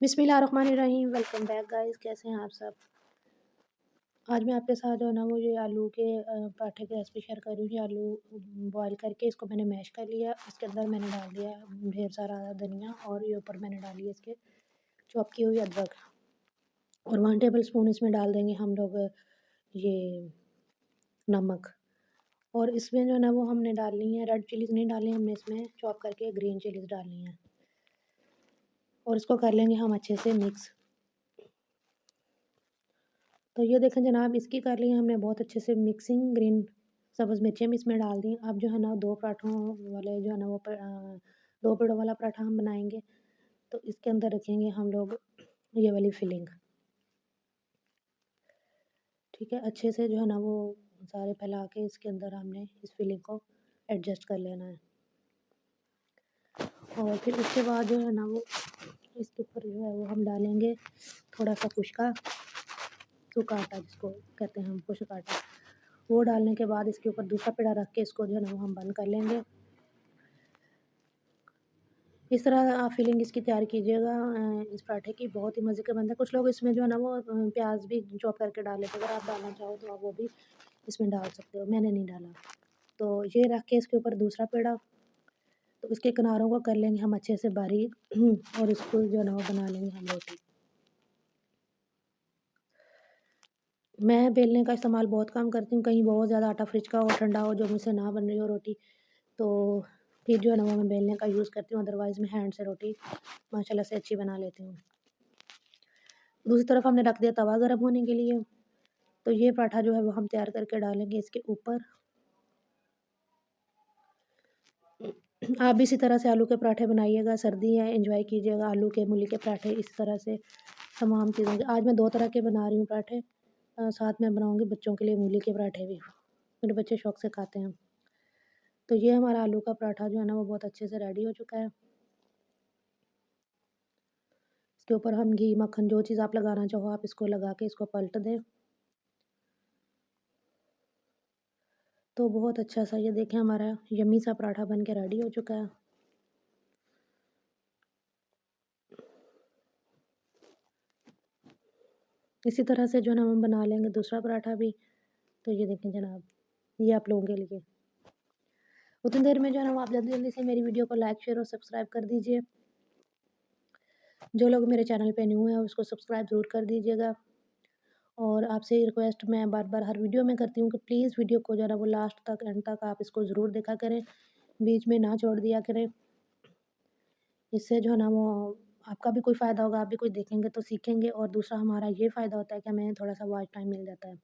बिस्मिल्लाहिर्रहमानिर्रहीम। Welcome back guys, कैसे हैं आप सब। आज मैं आपके साथ जो है ना वो ये आलू के पराठे की रेसिपी शेयर कर रही हूँ। ये आलू बॉईल करके इसको मैंने मैश कर लिया। इसके अंदर मैंने डाल दिया ढेर सारा धनिया और ये ऊपर मैंने डाली है इसके चॉप की हुई अदरक और 1 टेबल स्पून इसमें डाल देंगे हम लोग ये नमक। और इसमें जो है ना वो हमने डालनी है रेड चिलीज़ नहीं डालनी, हमने इसमें चॉप करके ग्रीन चिलीज़ डालनी है और इसको कर लेंगे हम अच्छे से मिक्स। तो ये देखें जनाब, इसकी कर ली हमने बहुत अच्छे से मिक्सिंग। ग्रीन सब्ज़ मिर्चें भी इसमें डाल दी। अब जो है ना 2 पराठों वाले जो है ना वो 2 पेड़ों वाला पराठा हम बनाएंगे। तो इसके अंदर रखेंगे हम लोग ये वाली फिलिंग। ठीक है, अच्छे से जो है ना वो सारे फैला के इसके अंदर हमने इस फिलिंग को एडजस्ट कर लेना है। और फिर उसके बाद जो है ना वो इसके ऊपर जो है वो हम डालेंगे थोड़ा सा सूखा आटा, जिसको कहते हैं हम खुश्क आटा। वो डालने के बाद इसके ऊपर दूसरा पेड़ा रख के इसको जो है ना वो हम बंद कर लेंगे। इस तरह आप फिलिंग इसकी तैयार कीजिएगा। इस पराठे की बहुत ही मज़े का बनता है। कुछ लोग इसमें जो है ना वो प्याज भी चॉप करके डाल लेते हैं। अगर आप डालना चाहो तो आप वो भी इसमें डाल सकते हो, मैंने नहीं डाला। तो ये रख के इसके ऊपर दूसरा पेड़ा, तो इसके किनारों को कर लेंगे हम अच्छे से बारीक और इसको जो है ना वो बना लेंगे हम रोटी। मैं बेलने का इस्तेमाल बहुत कम करती हूँ, कहीं बहुत ज़्यादा आटा फ्रिज का हो, ठंडा हो, जो मुझसे ना बन रही हो रोटी, तो फिर जो है ना वो मैं बेलने का यूज़ करती हूँ। अदरवाइज़ मैं हैंड से रोटी माशाल्लाह से अच्छी बना लेती हूँ। दूसरी तरफ हमने रख दिया तवा गर्म होने के लिए। तो ये पराठा जो है वो हम तैयार करके डालेंगे इसके ऊपर। आप भी इसी तरह से आलू के पराठे बनाइएगा, सर्दी है, एंजॉय कीजिएगा आलू के मूली के पराठे। इस तरह से तमाम चीज़ें आज मैं 2 तरह के बना रही हूँ पराठे। साथ में बनाऊँगी बच्चों के लिए मूली के पराठे भी, मेरे बच्चे शौक से खाते हैं। तो ये हमारा आलू का पराठा जो है ना वो बहुत अच्छे से रेडी हो चुका है। इसके ऊपर हम घी, मक्खन, जो चीज़ आप लगाना चाहो आप इसको लगा के इसको पलट दें। तो बहुत अच्छा सा ये देखें हमारा यम्मी सा पराठा बन के रेडी हो चुका है। इसी तरह से जो है ना हम बना लेंगे दूसरा पराठा भी। तो ये देखें जनाब, ये आप लोगों के लिए। उतनी देर में जो है ना वो आप जल्दी-जल्दी से मेरी वीडियो को लाइक, शेयर और सब्सक्राइब कर दीजिए। जो लोग मेरे चैनल पे न्यू हैं उसको सब्सक्राइब ज़रूर कर दीजिएगा। और आपसे रिक्वेस्ट मैं बार-बार हर वीडियो में करती हूँ कि प्लीज़ वीडियो को जो है ना वो लास्ट तक, एंड तक आप इसको ज़रूर देखा करें, बीच में ना छोड़ दिया करें। इससे जो है ना वो आपका भी कोई फ़ायदा होगा, आप भी कुछ देखेंगे तो सीखेंगे, और दूसरा हमारा ये फ़ायदा होता है कि हमें थोड़ा-सा वॉच टाइम मिल जाता है।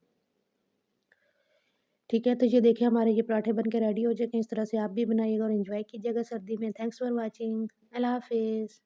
ठीक है, तो ये देखिए हमारे ये पराठे बन के रेडी हो चुके हैं। इस तरह से आप भी बनाइएगा और एन्जॉय कीजिएगा सर्दी में। Thanks for watching. अल्लाह हाफ़िज़।